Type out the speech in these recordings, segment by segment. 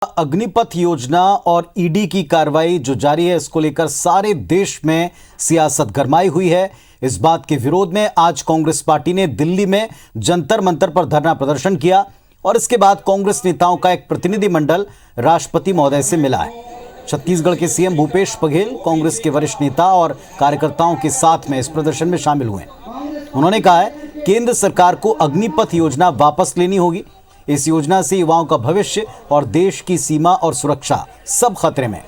अग्निपथ योजना और ईडी की कार्रवाई जो जारी है, इसको लेकर सारे देश में सियासत गरमाई हुई है। इस बात के विरोध में आज कांग्रेस पार्टी ने दिल्ली में जंतर मंतर पर धरना प्रदर्शन किया और इसके बाद कांग्रेस नेताओं का एक प्रतिनिधिमंडल राष्ट्रपति महोदय से मिला है। छत्तीसगढ़ के सीएम भूपेश बघेल कांग्रेस के वरिष्ठ नेता और कार्यकर्ताओं के साथ में इस प्रदर्शन में शामिल हुए। उन्होंने कहा है केंद्र सरकार को अग्निपथ योजना वापस लेनी होगी। इस योजना से युवाओं का भविष्य और देश की सीमा और सुरक्षा सब खतरे में।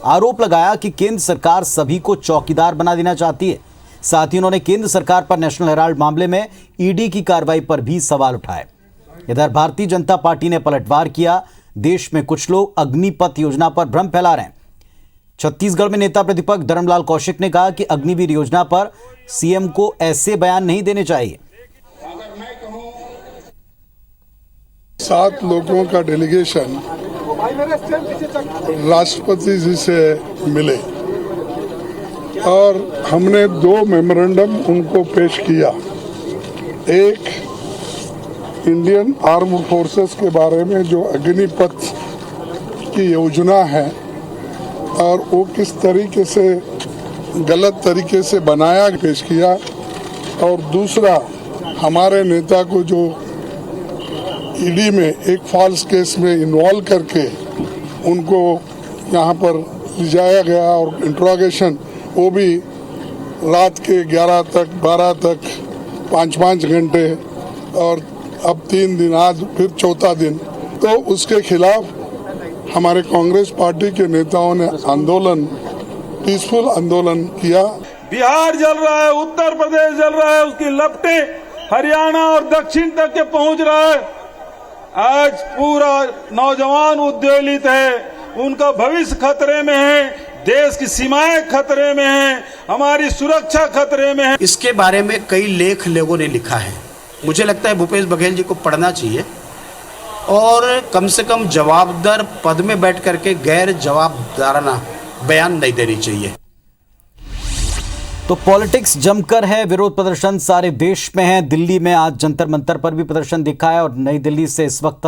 आरोप लगाया कि केंद्र सरकार सभी को चौकीदार बना देना चाहती है। साथ ही उन्होंने केंद्र सरकार पर नेशनल हेराल्ड मामले में ईडी की कार्रवाई पर भी सवाल उठाए। इधर भारतीय जनता पार्टी ने पलटवार किया। देश में कुछ लोग अग्निपथ योजना पर भ्रम फैला रहे हैं। छत्तीसगढ़ में नेता प्रतिपक्ष धर्मलाल कौशिक ने कहा कि अग्निवीर योजना पर सीएम को ऐसे बयान नहीं देने चाहिए। 7 लोगों का डेलीगेशन राष्ट्रपति जी से मिले और हमने 2 मेमोरेंडम उनको पेश किया। एक इंडियन आर्म फोर्सेस के बारे में जो अग्निपथ की योजना है और वो किस तरीके से गलत तरीके से बनाया पेश किया, और दूसरा हमारे नेता को जो ईडी में एक फॉल्स केस में इन्वॉल्व करके उनको यहाँ पर ले जाया गया और इंट्रोगेशन वो भी रात के 11 तक 12 तक 5-5 घंटे, और अब 3 दिन, आज फिर चौथा दिन। तो उसके खिलाफ हमारे कांग्रेस पार्टी के नेताओं ने आंदोलन, पीसफुल आंदोलन किया। बिहार जल रहा है, उत्तर प्रदेश जल रहा है, उसकी लपटें हरियाणा और दक्षिण तक के पहुंच रहा है। आज पूरा नौजवान उद्वेलित है, उनका भविष्य खतरे में है, देश की सीमाएं खतरे में हैं, हमारी सुरक्षा खतरे में है। इसके बारे में कई लेख लोगों ने लिखा है। मुझे लगता है भूपेश बघेल जी को पढ़ना चाहिए और कम से कम जवाबदार पद में बैठ करके गैर जवाबदाराना बयान नहीं देनी चाहिए। तो पॉलिटिक्स जमकर है। विरोध प्रदर्शन सारे देश में है। दिल्ली में आज जंतर मंतर पर भी प्रदर्शन दिखा है और नई दिल्ली से इस वक्त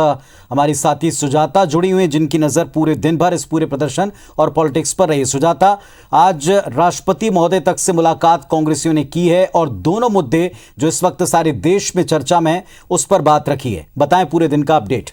हमारी साथी सुजाता जुड़ी हुई है, जिनकी नजर पूरे दिन भर इस पूरे प्रदर्शन और पॉलिटिक्स पर रही। सुजाता, आज राष्ट्रपति महोदय तक से मुलाकात कांग्रेसियों ने की है और दोनों मुद्दे जो इस वक्त सारे देश में चर्चा में है उस पर बात रखी है। बताएं पूरे दिन का अपडेट।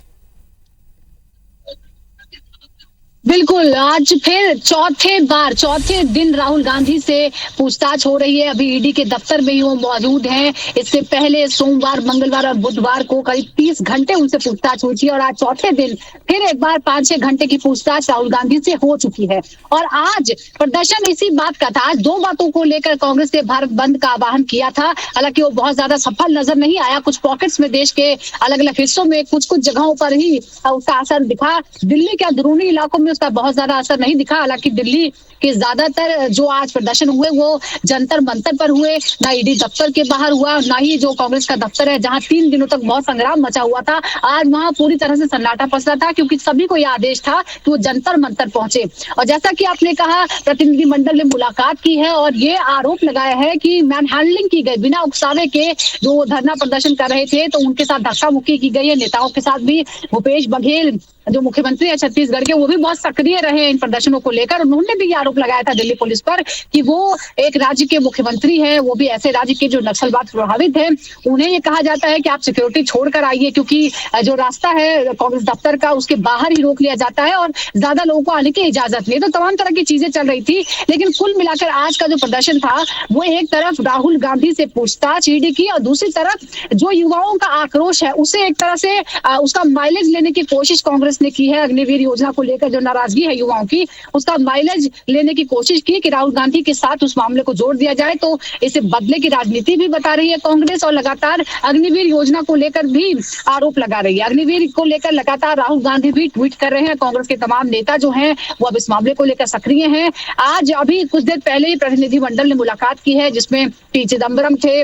बिल्कुल, आज फिर चौथे दिन राहुल गांधी से पूछताछ हो रही है। अभी ईडी के दफ्तर में ही वो मौजूद हैं। इससे पहले सोमवार, मंगलवार और बुधवार को करीब 30 घंटे उनसे पूछताछ हुई थी और आज चौथे दिन फिर एक बार 5-6 घंटे की पूछताछ राहुल गांधी से हो चुकी है। और आज प्रदर्शन इसी बात का था। आज 2 बातों को लेकर कांग्रेस ने भारत बंद का आह्वान किया था। हालांकि वो बहुत ज्यादा सफल नजर नहीं आया। कुछ पॉकेट्स में देश के अलग अलग हिस्सों में कुछ जगहों पर ही उसका असर दिखा। दिल्ली के अंदरूनी इलाकों में उसका बहुत ज्यादा असर नहीं दिखा। हालांकि दिल्ली के ज्यादातर जो आज प्रदर्शन हुए वो जंतर मंतर पर हुए, ना ईडी दफ्तर के बाहर हुआ, ना ही जो कांग्रेस का दफ्तर है जहां 3 दिनों तक बहुत संग्राम मचा हुआ था। आज वहां पूरी तरह से सन्नाटा पसरा था क्योंकि सभी को यह आदेश था कि वो जंतर मंतर पहुंचे। और जैसा कि आपने कहा, प्रतिनिधिमंडल ने मुलाकात की है और ये आरोप लगाया है कि मैन हैंडलिंग की गई, बिना उकसावे के जो धरना प्रदर्शन कर रहे थे तो उनके साथ धक्का मुक्की की गई है। नेताओं के साथ भी भूपेश बघेल जो मुख्यमंत्री है छत्तीसगढ़ के, वो भी बहुत सक्रिय रहे इन प्रदर्शनों को लेकर। उन्होंने भी आरोप लगाया था दिल्ली पुलिस पर कि वो एक राज्य के मुख्यमंत्री हैं, वो भी ऐसे राज्य के जो नक्सलवाद प्रभावित है। उन्हें ये कहा जाता है कि आप सिक्योरिटी छोड़कर आइए, क्योंकि जो रास्ता है कांग्रेस दफ्तर का उसके बाहर ही रोक लिया जाता है और ज्यादा लोगों को आने की इजाजत नहीं। तो तमाम तरह की चीजें चल रही थी। लेकिन कुल मिलाकर आज का जो प्रदर्शन था वो एक तरफ राहुल गांधी से पूछताछ ईडी की और दूसरी तरफ जो युवाओं का आक्रोश है उसे एक तरह से उसका माइलेज लेने की कोशिश कांग्रेस ने की है। अग्निवीर योजना को लेकर जो नाराजगी है युवाओं की, उसका माइलेज लेने की कोशिश की कि राहुल गांधी के साथ उस मामले को जोड़ दिया जाए। तो इसे बदले की राजनीति भी बता रही है कांग्रेस और लगातार अग्निवीर योजना को लेकर भी आरोप लगा रही है। अग्निवीर को लेकर लगातार राहुल गांधी भी ट्वीट कर रहे हैं। कांग्रेस के तमाम नेता जो हैं वो अब इस मामले को लेकर सक्रिय हैं। आज अभी कुछ देर पहले ही प्रतिनिधिमंडल ने मुलाकात की है जिसमें पी चिदम्बरम थे,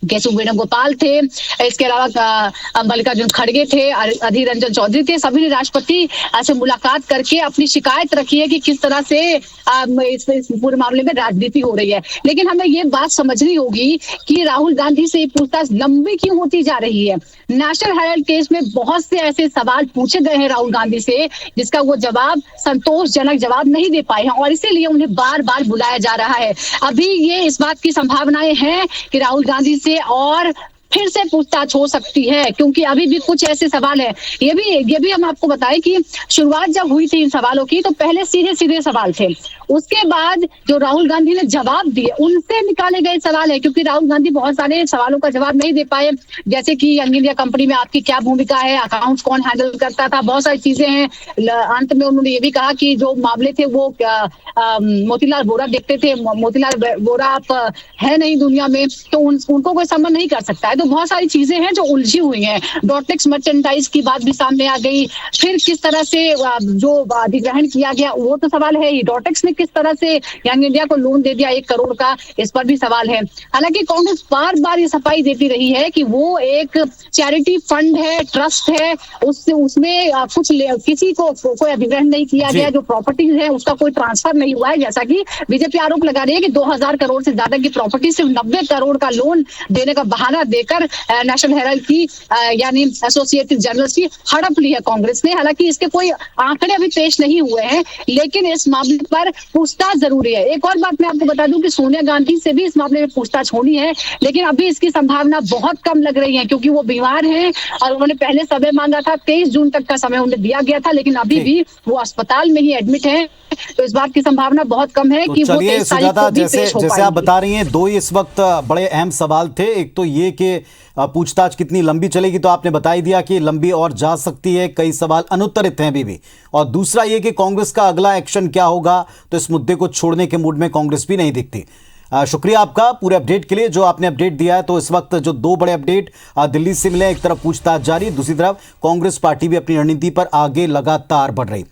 केशव वेणुगोपाल थे, इसके अलावा मल्लिकार्जुन खड़गे थे, अधीर रंजन चौधरी थे। सभी ने राष्ट्रपति से मुलाकात करके अपनी शिकायत रखी है कि किस तरह से इस पूरे मामले में राजनीति हो रही है। लेकिन हमें ये बात समझनी होगी कि राहुल गांधी से पूछताछ लंबी क्यों होती जा रही है। नेशनल हेराल्ड केस में बहुत से ऐसे सवाल पूछे गए हैं राहुल गांधी से, जिसका वो जवाब संतोषजनक जवाब नहीं दे पाए हैं, और इसीलिए उन्हें बार बार बुलाया जा रहा है। अभी ये इस बात की संभावनाएं हैं कि राहुल गांधी से और फिर से पूछताछ हो सकती है, क्योंकि अभी भी कुछ ऐसे सवाल है। ये भी हम आपको बताएं कि शुरुआत जब हुई थी इन सवालों की, तो पहले सीधे सीधे सवाल थे। उसके बाद जो राहुल गांधी ने जवाब दिए, उनसे निकाले गए सवाल है, क्योंकि राहुल गांधी बहुत सारे सवालों का जवाब नहीं दे पाए, जैसे कि यंग इंडिया कंपनी में आपकी क्या भूमिका है, अकाउंट्स कौन हैंडल करता था, बहुत सारी चीजें हैं। अंत में उन्होंने ये भी कहा कि जो मामले थे वो मोतीलाल वोरा देखते थे, मोतीलाल वोरा आप है नहीं दुनिया में, तो उनको कोई समन नहीं कर सकता है। तो बहुत सारी चीजें हैं जो उलझी हुई हैं। डॉटेक्स मर्चेंडाइज की बात भी सामने आ गई। फिर किस तरह से जो अधिग्रहण किया गया वो तो सवाल है ही। डॉटेक्स ने किस तरह से यंग इंडिया को लोन दे दिया 1 करोड़ का, इस पर भी सवाल है। हालांकि कांग्रेस बार बार ये सफाई देती रही है कि वो एक चैरिटी फंड है, ट्रस्ट है, उसमें कुछ किसी को कोई अधिग्रहण नहीं किया गया, जो प्रॉपर्टीज है उसका कोई ट्रांसफर नहीं हुआ है। जैसा कि बीजेपी आरोप लगा रही है कि 2000 करोड़ से ज्यादा की प्रॉपर्टी सिर्फ 90 करोड़ का लोन देने का बहाना देकर नेशनल हेराल्ड की यानी एसोसिएटेड जर्नल्स की हड़प ली है कांग्रेस ने। हालांकि इसके कोई आंकड़े अभी पेश नहीं हुए हैं, लेकिन इस मामले पर पूछताछ जरूरी है। एक और बात मैं आपको बता दूं कि सोनिया गांधी से भी इस मामले में पूछताछ होनी है, लेकिन अभी इसकी संभावना बहुत कम लग रही है, क्योंकि वो बीमार हैं और उन्होंने पहले समय मांगा था, 23 जून तक का समय उन्हें दिया गया था, लेकिन अभी भी वो अस्पताल में ही एडमिट है। तो इस बात की संभावना बहुत कम है कि वो 23 तारीख को भी पेश हो जैसे आप बता रही हैं, 2 इस वक्त बड़े अहम सवाल थे। एक तो ये कि पूछताछ कितनी लंबी चलेगी, तो आपने बता ही दिया कि लंबी और जा सकती है, कई सवाल अनुत्तरित हैं अभी भी। और दूसरा ये कि कांग्रेस का अगला एक्शन क्या होगा, तो इस मुद्दे को छोड़ने के मूड में कांग्रेस भी नहीं दिखती। शुक्रिया आपका पूरे अपडेट के लिए, जो आपने अपडेट दिया है। तो इस वक्त जो 2 बड़े अपडेट दिल्ली से मिले, एक तरफ पूछताछ जारी, दूसरी तरफ कांग्रेस पार्टी भी अपनी रणनीति पर आगे लगातार बढ़ रही।